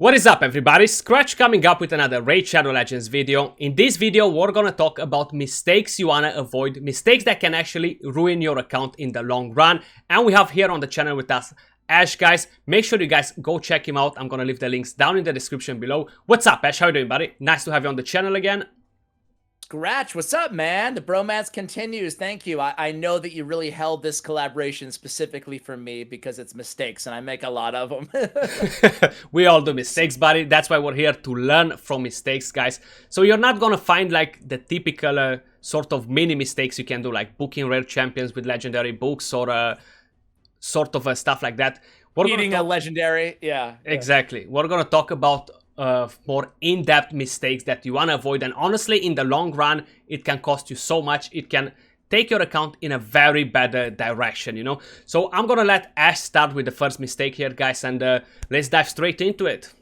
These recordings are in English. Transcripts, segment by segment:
What is up, everybody? Skratch coming up with another Raid Shadow Legends video. In this video, we're gonna talk about mistakes you wanna avoid, mistakes that can actually ruin your account in the long run. And we have here on the channel with us Ash, guys. Make sure you guys go check him out. I'm gonna leave the links down in the description below. What's up, Ash? How you doing, buddy? Nice to have you on the channel again. Skratch, what's up, man? The bromance continues. Thank you. I know that you really held this collaboration specifically for me because it's mistakes, and I make a lot of them. We all do mistakes, buddy. That's why we're here to learn from mistakes, guys. So you're not gonna find like the typical sort of mini mistakes you can do, like booking rare champions with legendary books or sort of stuff like that. Eating a legendary, yeah. Exactly. We're gonna talk about more in-depth mistakes that you want to avoid, and honestly in the long run it can cost you so much. It can take your account in a very bad direction, you know. So I'm gonna let Ash start with the first mistake here, guys, and let's dive straight into it.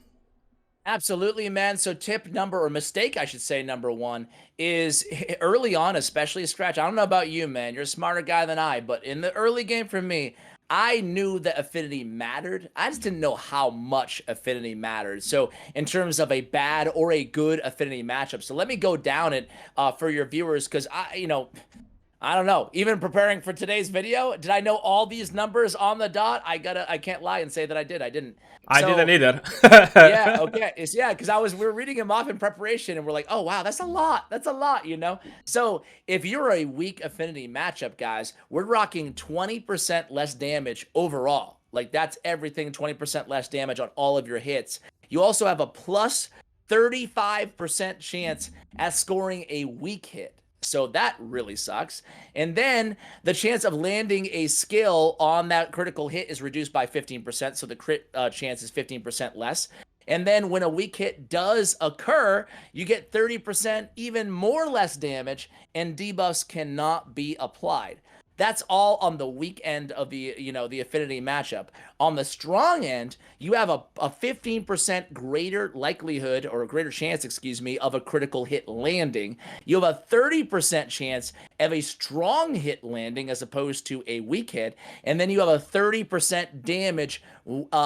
Absolutely, man. So mistake I should say number one is early on, especially Skratch. I don't know about you, man, you're a smarter guy than I, but in the early game for me, I knew that affinity mattered. I just didn't know how much affinity mattered. So in terms of a bad or a good affinity matchup. So let me go down it for your viewers, because I don't know. Even preparing for today's video, did I know all these numbers on the dot? I can't lie and say that I did. I didn't. I didn't either. Yeah, okay. Because we were reading them off in preparation and we're like, oh wow, that's a lot. That's a lot, you know? So if you're a weak affinity matchup, guys, we're rocking 20% less damage overall. Like that's everything, 20% less damage on all of your hits. You also have a plus 35% chance at scoring a weak hit. So that really sucks. And then the chance of landing a skill on that critical hit is reduced by 15%. So the crit chance is 15% less. And then when a weak hit does occur, you get 30% even more less damage, and debuffs cannot be applied. That's all on the weak end of the affinity matchup. On the strong end, you have a 15% greater likelihood, or a greater chance, excuse me, of a critical hit landing. You have a 30% chance of a strong hit landing as opposed to a weak hit. And then you have a 30% damage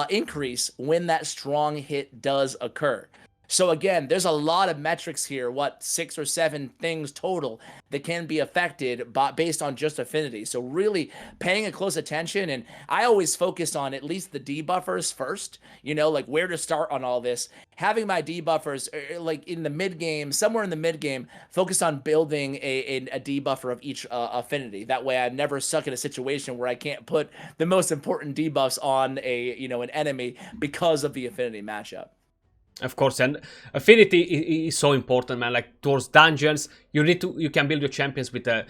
increase when that strong hit does occur. So again, there's a lot of metrics here, 6 or 7 things total that can be affected based on just affinity. So really paying a close attention, and I always focus on at least the debuffers first, you know, like where to start on all this. Having my debuffers like in the mid game, somewhere in the mid game, focus on building a debuffer of each affinity. That way I'm never stuck in a situation where I can't put the most important debuffs on an enemy because of the affinity matchup. Of course, and affinity is so important, man. Like towards dungeons, you can build your champions with a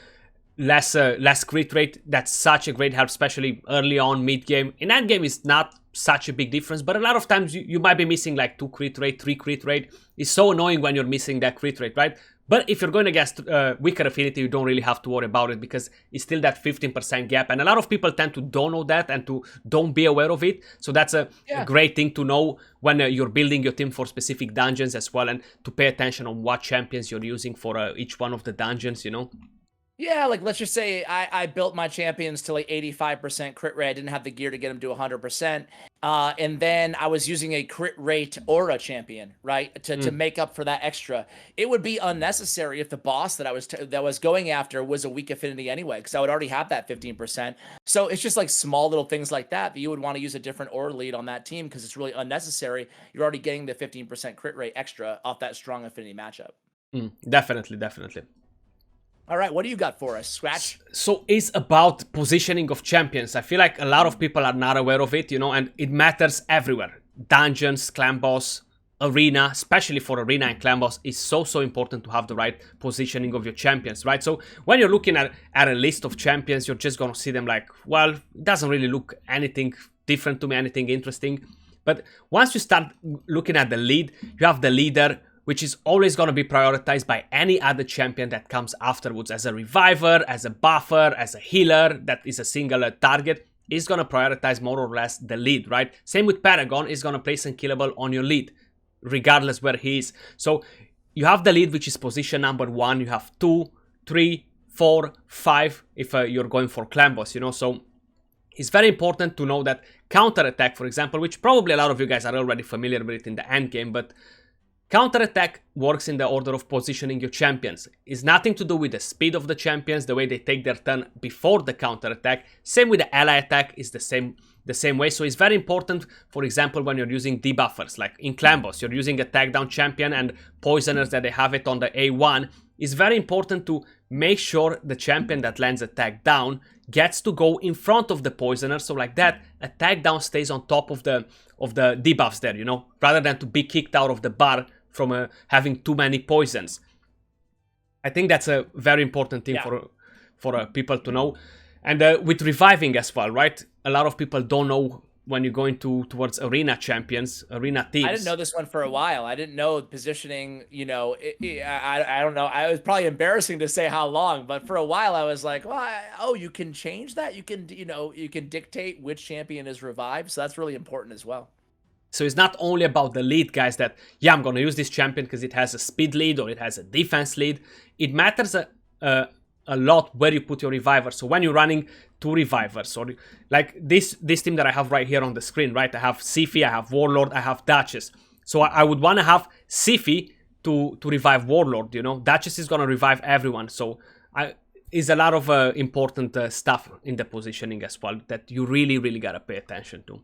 less crit rate. That's such a great help, especially early on, mid game. In that game, it's not such a big difference, but a lot of times you might be missing like 2 crit rate, 3 crit rate. It's so annoying when you're missing that crit rate, right? But if you're going against weaker affinity, you don't really have to worry about it because it's still that 15% gap. And a lot of people tend to don't know that and to don't be aware of it. So that's a great thing to know when you're building your team for specific dungeons as well, and to pay attention on what champions you're using for each one of the dungeons, you know? Yeah, like let's just say I built my champions to like 85% crit rate. I didn't have the gear to get them to 100%. And then I was using a crit rate aura champion, right, to make up for that extra. It would be unnecessary if the boss that I was going after was a weak affinity anyway, because I would already have that 15%. So it's just like small little things like that you would want to use a different aura lead on that team because it's really unnecessary. You're already getting the 15% crit rate extra off that strong affinity matchup. Definitely. All right, what do you got for us, Skratch? So it's about positioning of champions. I feel like a lot of people are not aware of it, you know, and it matters everywhere. Dungeons, clan boss, arena, especially for arena and clan boss, is so important to have the right positioning of your champions, right? So when you're looking at a list of champions, you're just gonna see them like, well, it doesn't really look anything different to me, anything interesting. But once you start looking at the lead, you have the leader, which is always going to be prioritized by any other champion that comes afterwards. As a reviver, as a buffer, as a healer that is a single target, is going to prioritize more or less the lead, right? Same with Paragon, is going to place unkillable on your lead, regardless where he is. So you have the lead, which is position number 1. You have 2, 3, 4, 5 if you're going for clan boss, you know. So it's very important to know that counterattack, for example, which probably a lot of you guys are already familiar with it in the end game, but counterattack works in the order of positioning your champions. It's nothing to do with the speed of the champions, the way they take their turn before the counterattack. Same with the ally attack is the same way. So it's very important, for example, when you're using debuffers, like in clan boss, you're using a tag down champion and poisoners that they have it on the A1. It's very important to make sure the champion that lands a tag down gets to go in front of the poisoner, so like that, a tag down stays on top of the debuffs there, you know, rather than to be kicked out of the bar from having too many poisons. I think that's a very important thing for people to know. And with reviving as well, right? A lot of people don't know when you're going towards arena champions, arena teams. I didn't know this one for a while. I didn't know positioning, you know, I don't know. I was probably embarrassing to say how long, but for a while I was like, well, you can change that. You can, you know, you can dictate which champion is revived. So that's really important as well. So it's not only about the lead, guys, that, yeah, I'm going to use this champion because it has a speed lead or it has a defense lead. It matters a lot where you put your reviver. So when you're running 2 revivers, or like this team that I have right here on the screen, right? I have Siphi, I have Warlord, I have Duchess. So I would want to have Siphi to revive Warlord, you know? Duchess is going to revive everyone. So is a lot of important stuff in the positioning as well that you really, really got to pay attention to.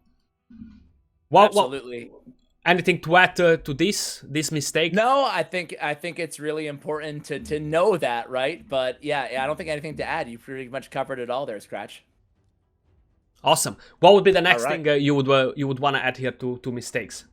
Absolutely. Anything to add to this mistake? No, I think it's really important to know that, right? But yeah, I don't think anything to add. You pretty much covered it all there, Skratch. Awesome. What would be the next thing you would want to add here to mistakes?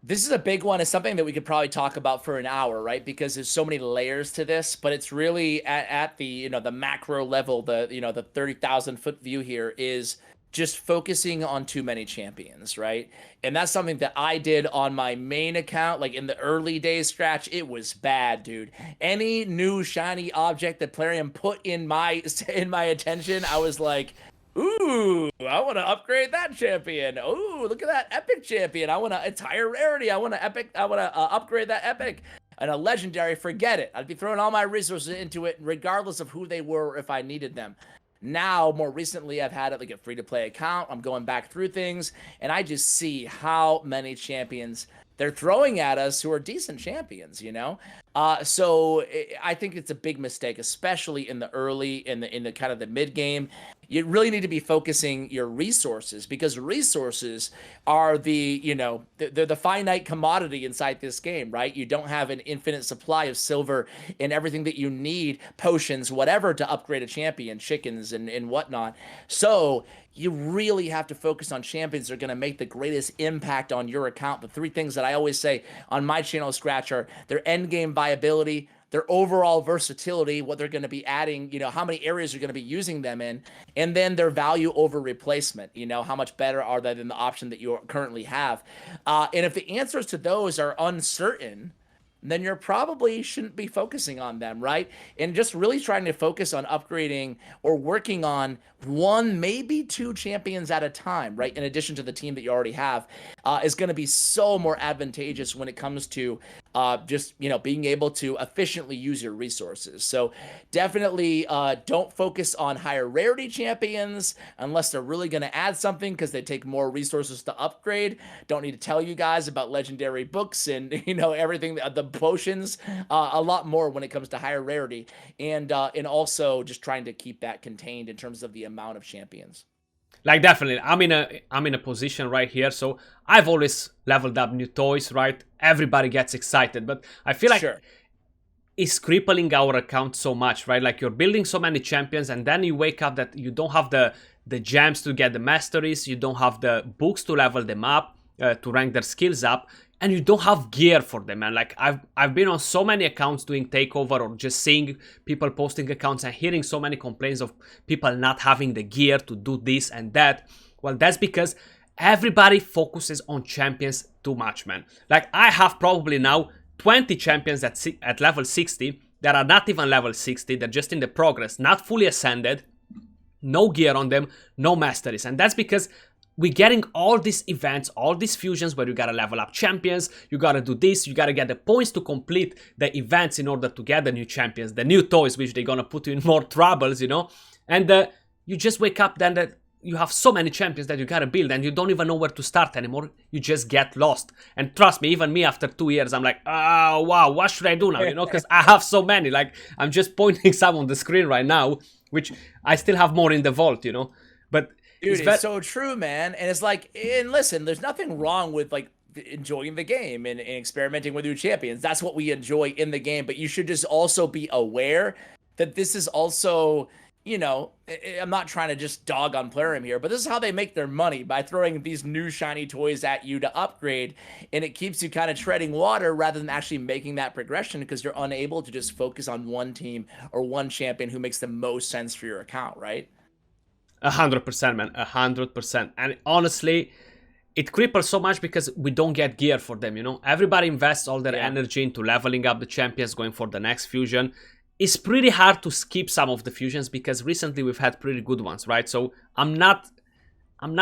This is a big one. It's something that we could probably talk about for an hour, right? Because there's so many layers to this, but it's really at the, you know, the macro level, the, you know, the 30,000 foot view here is just focusing on too many champions, right? And that's something that I did on my main account. Like in the early days, Skratch, it was bad, dude. Any new shiny object that Plarium put in my attention, I was like, ooh, I want to upgrade that champion. Ooh, look at that epic champion. It's higher rarity. I want to upgrade that epic. And a legendary, forget it. I'd be throwing all my resources into it, regardless of who they were or if I needed them. Now, more recently, I've had it like a free-to-play account. I'm going back through things, and I just see how many champions they're throwing at us who are decent champions, you know? So I think it's a big mistake, especially in the early, in the kind of the mid game. You really need to be focusing your resources, because resources are the, you know, they're the finite commodity inside this game, right? You don't have an infinite supply of silver and everything that you need, potions, whatever, to upgrade a champion, chickens and whatnot. So you really have to focus on champions that are going to make the greatest impact on your account. The 3 things that I always say on my channel, Skratch, are their end game viability, their overall versatility, what they're going to be adding, you know, how many areas you're going to be using them in, and then their value over replacement, you know, how much better are they than the option that you currently have. And if the answers to those are uncertain, then you probably shouldn't be focusing on them, right? And just really trying to focus on upgrading or working on 1, maybe 2 champions at a time, right? In addition to the team that you already have, is going to be so more advantageous when it comes to just, you know, being able to efficiently use your resources. So definitely don't focus on higher rarity champions unless they're really going to add something, because they take more resources to upgrade. Don't need to tell you guys about legendary books and, you know, everything, the potions, a lot more when it comes to higher rarity, and also just trying to keep that contained in terms of the amount of champions. Like, definitely, I'm in a position right here, so I've always leveled up new toys, right? Everybody gets excited, but I feel like it's crippling our account so much, right? Like, you're building so many champions, and then you wake up that you don't have the gems to get the masteries, you don't have the books to level them up, to rank their skills up, and you don't have gear for them, man. Like, I've been on so many accounts doing takeover, or just seeing people posting accounts and hearing so many complaints of people not having the gear to do this and that. Well, that's because everybody focuses on champions too much, man. Like, I have probably now 20 champions at level 60 that are not even level 60. They're just in the progress, not fully ascended, no gear on them, no masteries. And that's because we're getting all these events, all these fusions where you gotta level up champions, you gotta do this, you gotta get the points to complete the events in order to get the new champions, the new toys, which they're gonna put you in more troubles, you know? And you just wake up then that you have so many champions that you gotta build, and you don't even know where to start anymore. You just get lost. And trust me, even me, after 2 years, I'm like, oh wow, what should I do now? Because I have so many. Like, I'm just pointing some on the screen right now, which I still have more in the vault. But dude, it's so true, man. And it's like, and listen, there's nothing wrong with like enjoying the game and experimenting with new champions. That's what we enjoy in the game. But you should just also be aware that this is also, I'm not trying to just dog on Plarium here, but this is how they make their money, by throwing these new shiny toys at you to upgrade. And it keeps you kind of treading water rather than actually making that progression, because you're unable to just focus on one team or one champion who makes the most sense for your account, right? 100%, man, 100%. And honestly, it cripples so much because we don't get gear for them, Everybody invests all their energy into leveling up the champions, going for the next fusion. It's pretty hard to skip some of the fusions because recently we've had pretty good ones, right? So I'm not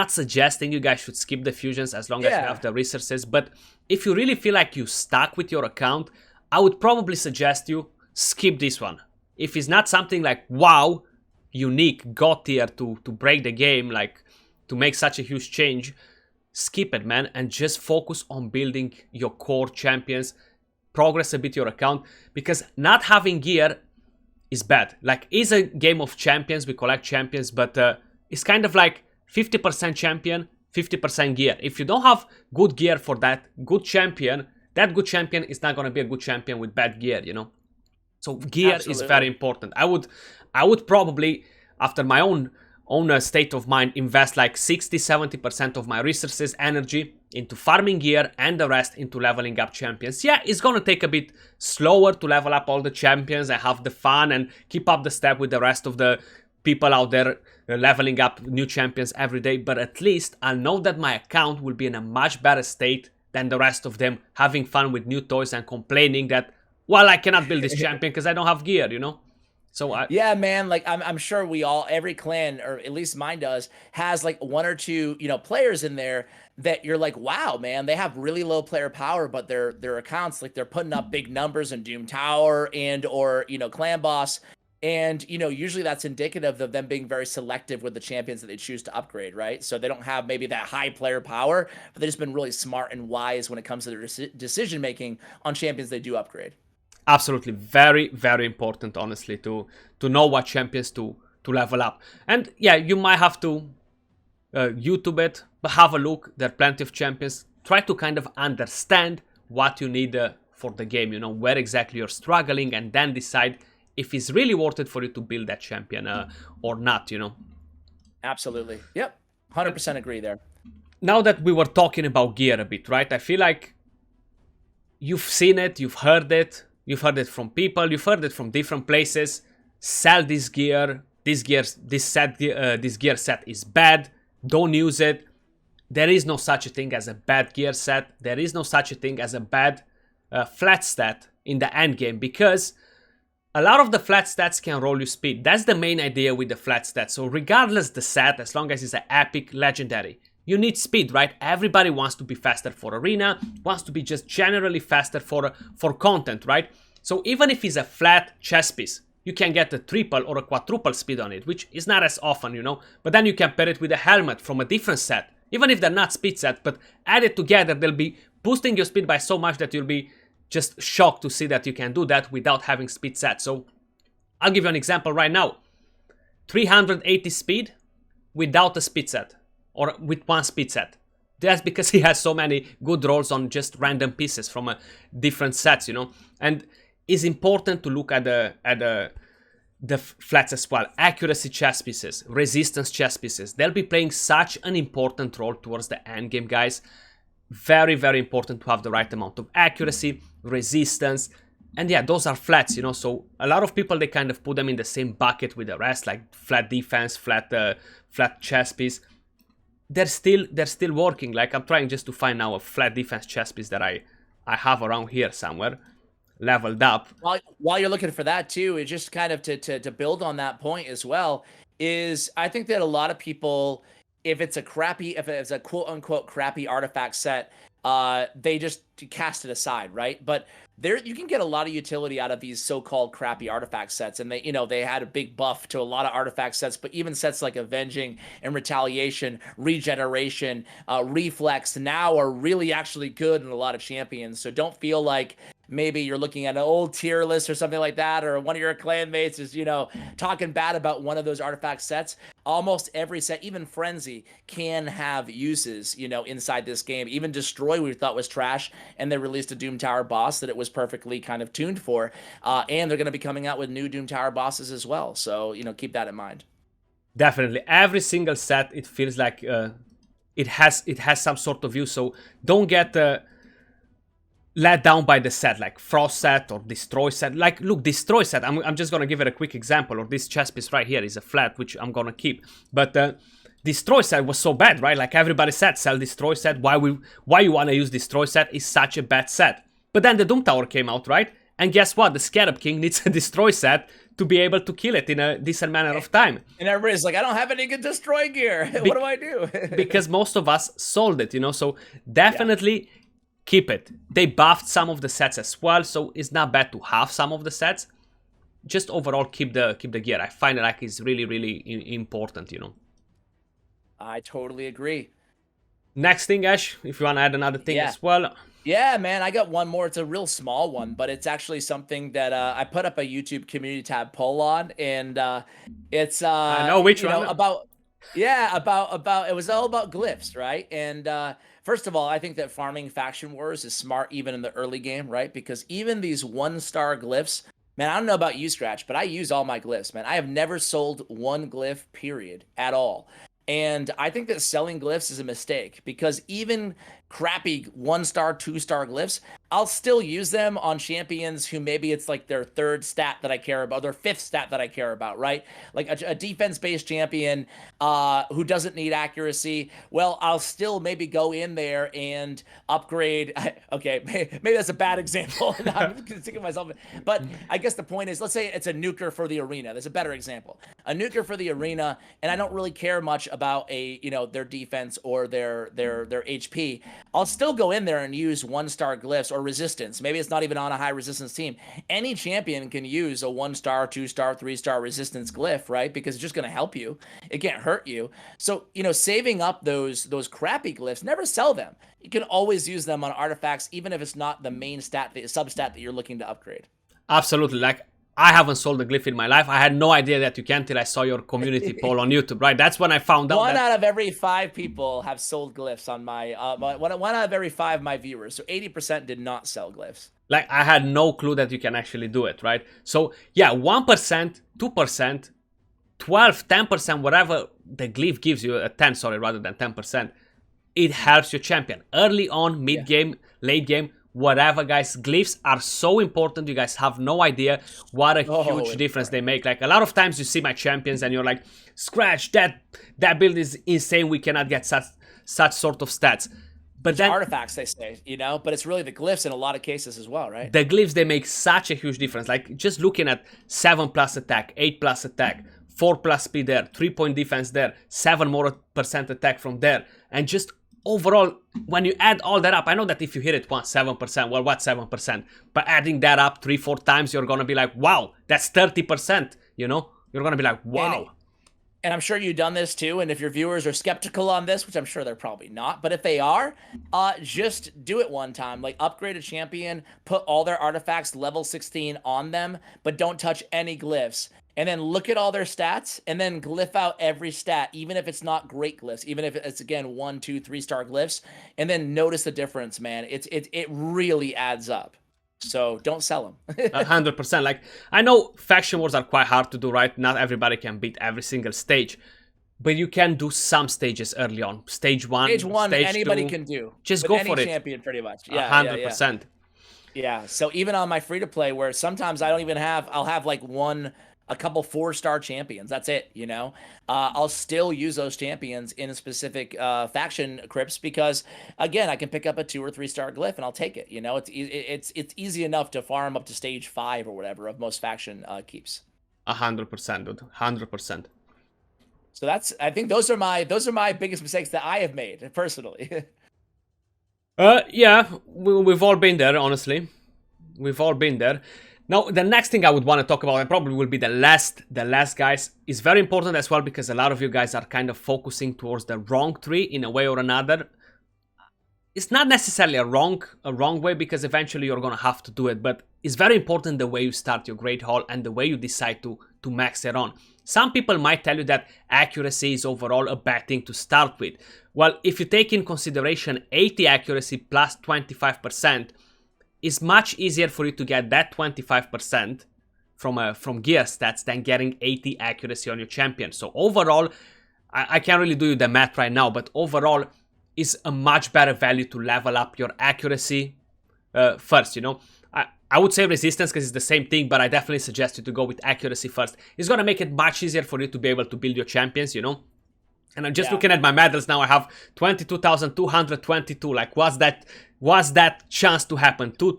suggesting you guys should skip the fusions as long as you have the resources. But if you really feel like you're stuck with your account, I would probably suggest you skip this one. If it's not something like, wow, unique, god tier to break the game, like to make such a huge change, skip it, man, and just focus on building your core champions, progress a bit your account, because not having gear is bad. Like, it's a game of champions, we collect champions, but it's kind of like 50% champion, 50% gear. If you don't have good gear for that good champion is not going to be a good champion with bad gear, So gear is very important. I would probably, after my own state of mind, invest like 60-70% of my resources, energy into farming gear, and the rest into leveling up champions. Yeah, it's gonna take a bit slower to level up all the champions and have the fun and keep up the step with the rest of the people out there leveling up new champions every day, but at least I'll know that my account will be in a much better state than the rest of them, having fun with new toys and complaining that, well, I cannot build this champion because I don't have gear, So yeah, man, like I'm sure every clan, or at least mine does, has like one or two, players in there that you're like, wow, man, they have really low player power, but their accounts, like, they're putting up big numbers in Doom Tower or Clan Boss. And, usually that's indicative of them being very selective with the champions that they choose to upgrade, right? So they don't have maybe that high player power, but they've just been really smart and wise when it comes to their decision making on champions they do upgrade. Absolutely, very, very important, honestly, to know what champions to level up. And yeah, you might have to YouTube it, but have a look. There are plenty of champions. Try to kind of understand what you need for the game, where exactly you're struggling, and then decide if it's really worth it for you to build that champion or not, Absolutely. Yep. 100% agree there. Now that we were talking about gear a bit, right? I feel like you've seen it, you've heard it from people, you've heard it from different places. Sell this gear. This gear set is bad. Don't use it. There is no such a thing as a bad gear set. There is no such a thing as a bad flat stat in the end game, because a lot of the flat stats can roll you speed. That's the main idea with the flat stats. So regardless the set, as long as it's an epic, legendary, you need speed, right? Everybody wants to be faster for arena, wants to be just generally faster for content, right? So even if it's a flat chess piece, you can get a triple or a quadruple speed on it, which is not as often, But then you can pair it with a helmet from a different set, even if they're not speed set, but added together, they'll be boosting your speed by so much that you'll be just shocked to see that you can do that without having speed set. So I'll give you an example right now. 380 speed without a speed set, or with one speed set. That's because he has so many good rolls on just random pieces from different sets, And it's important to look at the flats as well. Accuracy chess pieces, resistance chess pieces. They'll be playing such an important role towards the end game, guys. Very, very important to have the right amount of accuracy, resistance, and yeah, those are flats, So a lot of people, they kind of put them in the same bucket with the rest, like flat defense, flat chess piece. They're still working. Like, I'm trying just to find now a flat defense chess piece that I have around here somewhere, leveled up. While you're looking for that too, it just kind of to build on that point as well, is I think that a lot of people, if it's a quote unquote crappy artifact set, they just cast it aside, right? But there, you can get a lot of utility out of these so-called crappy artifact sets, and they had a big buff to a lot of artifact sets, but even sets like Avenging and Retaliation, Regeneration, Reflex now are really actually good in a lot of champions. So don't feel like maybe you're looking at an old tier list or something like that, or one of your clan mates is, talking bad about one of those artifact sets. Almost every set, even Frenzy, can have uses, inside this game. Even Destroy, we thought was trash, and they released a Doom Tower boss that it was perfectly kind of tuned for. And they're going to be coming out with new Doom Tower bosses as well. So, keep that in mind. Definitely. Every single set, it feels like it has some sort of use. So don't get let down by the set, like Frost set or Destroy set. Like, look, Destroy set, I'm just gonna give it a quick example, or this chest piece right here is a flat, which I'm gonna keep. But Destroy set was so bad, right? Like, everybody said, sell Destroy set, why you wanna use Destroy set is such a bad set. But then the Doom Tower came out, right? And guess what? The Scarab King needs a Destroy set to be able to kill it in a decent manner of time. And everybody's like, I don't have any good Destroy gear. What do I do? Because most of us sold it, so definitely keep it. They buffed some of the sets as well, so it's not bad to have some of the sets. Just overall, keep the gear. I find it like it's really, really important, I totally agree. Next thing, Ash, if you want to add another thing as well. Yeah, man, I got one more. It's a real small one, but it's actually something that I put up a YouTube community tab poll on, and it's I know which one. About it was all about glyphs, right? And first of all, I think that farming faction wars is smart even in the early game, right? Because even these 1-star glyphs, man, I don't know about you, Skratch, but I use all my glyphs, man. I have never sold one glyph, period, at all. And I think that selling glyphs is a mistake, because even crappy 1-star, 2-star glyphs, I'll still use them on champions who maybe it's like their 3rd stat that I care about, their 5th stat that I care about, right? Like a defense-based champion who doesn't need accuracy. Well, I'll still maybe go in there and upgrade. Okay, maybe that's a bad example. I'm thinking of myself. But I guess the point is, let's say it's a nuker for the arena. That's a better example. A nuker for the arena, and I don't really care much about their defense or their HP. I'll still go in there and use 1-star glyphs or resistance. Maybe it's not even on a high resistance team. Any champion can use a 1-star, 2-star, 3-star resistance glyph, right? Because it's just going to help you. It can't hurt you. So, saving up those crappy glyphs, never sell them. You can always use them on artifacts, even if it's not the main stat, the substat that you're looking to upgrade. Absolutely. Like, I haven't sold a glyph in my life. I had no idea that you can till I saw your community poll on YouTube, right? That's when I found out. One out of every 5 people have sold glyphs on my one out of every 5 of my viewers. So 80% did not sell glyphs. Like, I had no clue that you can actually do it, right? So yeah, 1%, 2%, 12, 10%, whatever the glyph gives you, a 10, sorry, rather than 10%, it helps your champion. Early on, mid game, late game, whatever, guys, glyphs are so important. You guys have no idea what a huge difference they make. Like, a lot of times you see my champions and you're like, Skratch, that build is insane. We cannot get such sort of stats. But then artifacts, they say, but it's really the glyphs in a lot of cases as well, right? The glyphs, they make such a huge difference. Like, just looking at 7+ attack, 8+ attack, 4+ speed there, 3-point defense there, 7% more attack from there, and just overall, when you add all that up, I know that if you hit it once, 7%, well, what 7%? But adding that up 3-4 times, you're gonna be like, wow, that's 30%, You're gonna be like, wow. And I'm sure you've done this too, and if your viewers are skeptical on this, which I'm sure they're probably not, but if they are, just do it one time. Like, upgrade a champion, put all their artifacts level 16 on them, but don't touch any glyphs. And then look at all their stats, and then glyph out every stat, even if it's not great glyphs, even if it's, again, 1, 2, 3-star glyphs, and then notice the difference, man. It really adds up. So don't sell them. 100%. Like, I know faction wars are quite hard to do, right? Not everybody can beat every single stage, but you can do some stages early on. Stage 1, stage anybody 2, can do. Just go for it. Any champion, pretty much. Yeah, 100%. Yeah. So even on my free to play, where sometimes I don't even have, I'll have like a couple 4-star champions. That's it, I'll still use those champions in specific faction crypts because, again, I can pick up a 2 or 3-star glyph and I'll take it. It's easy enough to farm up to stage 5 or whatever of most faction keeps. 100%, dude. 100%. So I think those are my biggest mistakes that I have made personally. Yeah, we've all been there, honestly. We've all been there. Now, the next thing I would want to talk about, and probably will be the last, guys, is very important as well because a lot of you guys are kind of focusing towards the wrong tree in a way or another. It's not necessarily a wrong way because eventually you're gonna have to do it, but it's very important the way you start your Great Hall and the way you decide to max it on. Some people might tell you that accuracy is overall a bad thing to start with. Well, if you take in consideration 80 accuracy plus 25%, it's much easier for you to get that 25% from gear stats than getting 80 accuracy on your champion. So overall, I can't really do the math right now, but overall, is a much better value to level up your accuracy first, you know. I would say resistance because it's the same thing, but I definitely suggest you to go with accuracy first. It's going to make it much easier for you to be able to build your champions, you know. And I'm just looking at my medals now. I have 22,222. Like, what's that chance to happen? 2.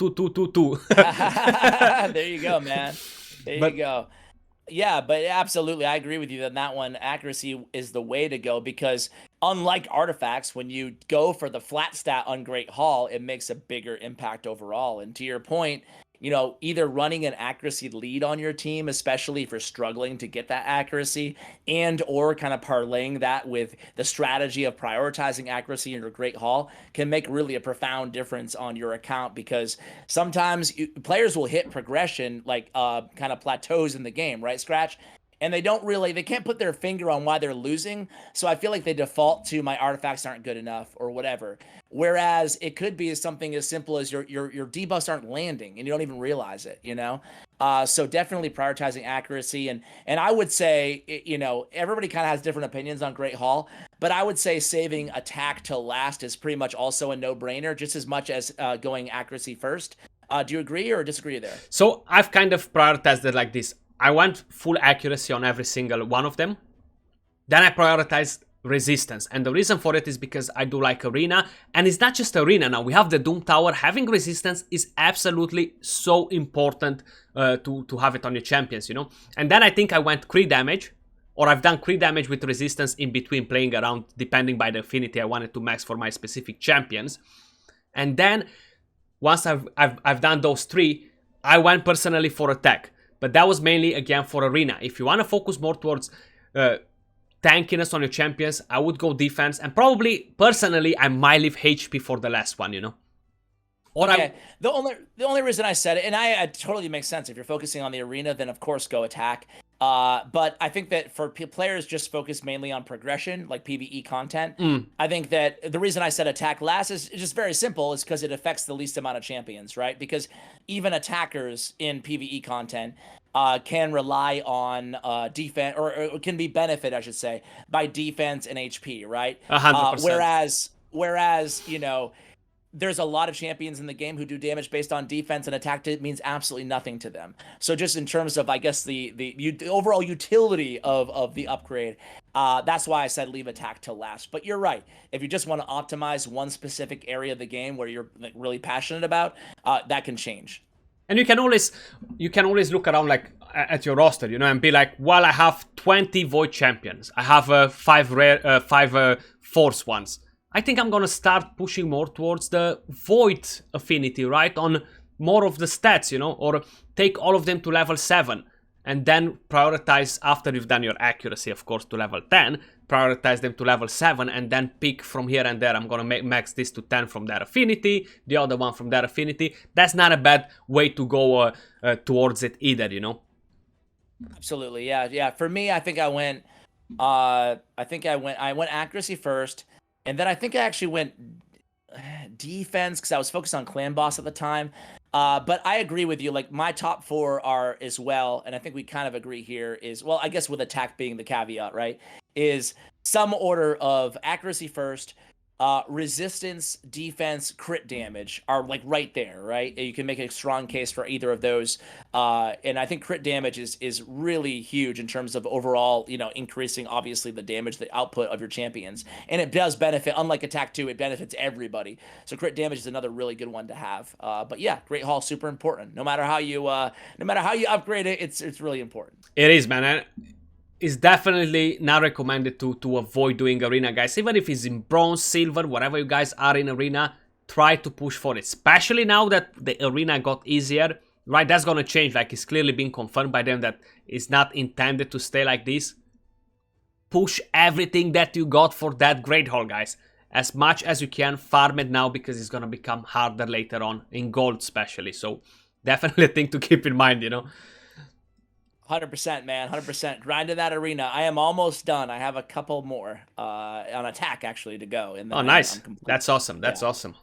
There you go, man. There you go. Yeah, but absolutely, I agree with you that one accuracy is the way to go because unlike artifacts, when you go for the flat stat on Great Hall, it makes a bigger impact overall. And to your point, you know, either running an accuracy lead on your team, especially if you're struggling to get that accuracy, and or kind of parlaying that with the strategy of prioritizing accuracy in your Great Hall can make really a profound difference on your account because sometimes players will hit progression like kind of plateaus in the game, right, Skratch? And they can't put their finger on why they're losing. So I feel like they default to my artifacts aren't good enough or whatever. Whereas it could be something as simple as your debuffs aren't landing and you don't even realize it, you know? So definitely prioritizing accuracy. And I would say, you know, everybody kind of has different opinions on Great Hall, but I would say saving attack till last is pretty much also a no-brainer, just as much as going accuracy first. Do you agree or disagree there? So I've kind of prioritized it like this. I want full accuracy on every single one of them. Then I prioritized resistance. And the reason for it is because I do like arena. And it's not just arena now. We have the Doom Tower. Having resistance is absolutely so important to have it on your champions, you know. And then I think I went crit damage. Or I've done crit damage with resistance in between playing around, depending by the affinity I wanted to max for my specific champions. And then once I've done those three, I went personally for attack. But that was mainly, again, for arena. If you want to focus more towards tankiness on your champions, I would go defense. And probably, personally, I might leave HP for the last one, you know? Or okay. The only reason I said it, and I totally makes sense. If you're focusing on the arena, then of course go attack. But I think that for players just focus mainly on progression, like PvE content, I think that the reason I said attack last is just very simple. Is because it affects the least amount of champions, right? Because even attackers in PvE content can rely on defense, or can be benefit, I should say, by defense and HP, right? 100%. Whereas, you know, there's a lot of champions in the game who do damage based on defense, and attack means absolutely nothing to them. So just in terms of, I guess, the overall utility of the upgrade, that's why I said leave attack till last. But you're right. If you just want to optimize one specific area of the game where you're like really passionate about, that can change. And you can always look around like at your roster, you know, and be like, well, I have 20 void champions. I have 5 force ones. I think I'm gonna start pushing more towards the void affinity, right? On more of the stats, you know, or take all of them to level 7 and then prioritize after you've done your accuracy, of course, to level 10, prioritize them to level 7 and then pick from here and there. I'm gonna max this to 10 from that affinity, the other one from that affinity. That's not a bad way to go towards it either, you know? Absolutely, yeah. For me, I think I went accuracy first. And then I think I actually went defense because I was focused on clan boss at the time. But I agree with you. Like my top 4 are as well, and I think we kind of agree here is, well, I guess with attack being the caveat, right? Is some order of accuracy first, resistance, defense, crit damage are like right there, right? You can make a strong case for either of those. And I think crit damage is really huge in terms of overall, you know, increasing obviously the damage, the output of your champions. And it does benefit, unlike attack 2, it benefits everybody. So crit damage is another really good one to have. But yeah, Great Hall, super important. No matter how you upgrade it, it's really important. It is, man. It's definitely not recommended to avoid doing arena, guys. Even if it's in bronze, silver, whatever you guys are in arena, try to push for it, especially now that the arena got easier, right? That's gonna change. Like, it's clearly been confirmed by them that it's not intended to stay like this. Push everything that you got for that Great Hall, guys. As much as you can, farm it now, because it's gonna become harder later on, in gold especially. So definitely a thing to keep in mind, you know. 100%, man, 100%. Grind in that arena. I am almost done. I have a couple more on attack actually to go. And then Oh, nice. That's awesome. That's awesome.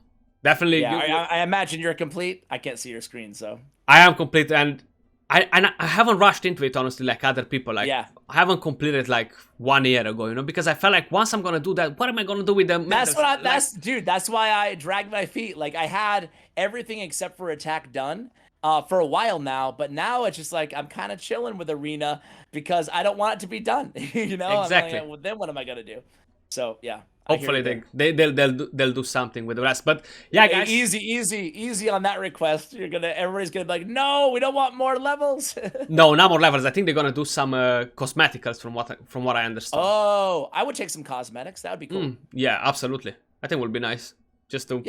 Definitely. Yeah, I imagine you're complete. I can't see your screen, so. I am complete, and I haven't rushed into it, honestly, like other people. Like, yeah. I haven't completed like 1 year ago, you know, because I felt like once I'm gonna do that, what am I gonna do with them? That's what dude, that's why I dragged my feet. Like, I had everything except for attack done for a while now, but now it's just like I'm kind of chilling with arena because I don't want it to be done. You know, exactly. Like, well, then what am I gonna do? So yeah. Hopefully they'll do something with the rest. But yeah, guys, easy on that request. Everybody's gonna be like, no, we don't want more levels. No more levels. I think they're gonna do some cosmeticals from what I understand. Oh, I would take some cosmetics. That would be cool. Yeah, absolutely. I think it would be nice just to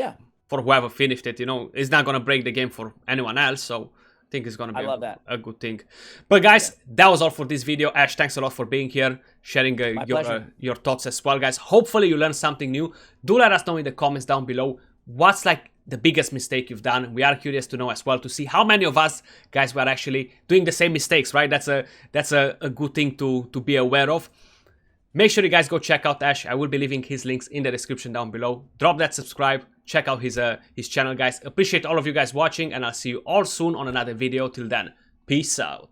for whoever finished it. You know, it's not gonna break the game for anyone else. So I think it's gonna be a good thing. But guys, that was all for this video. Ash, thanks a lot for being here, sharing your thoughts as well, guys. Hopefully you learned something new. Do let us know in the comments down below what's like the biggest mistake you've done. We are curious to know as well, to see how many of us guys were actually doing the same mistakes, right? That's a good thing to be aware of. Make sure you guys go check out Ash. I will be leaving his links in the description down below. Drop that subscribe. Check out his channel, guys. Appreciate all of you guys watching, and I'll see you all soon on another video. Till then, peace out.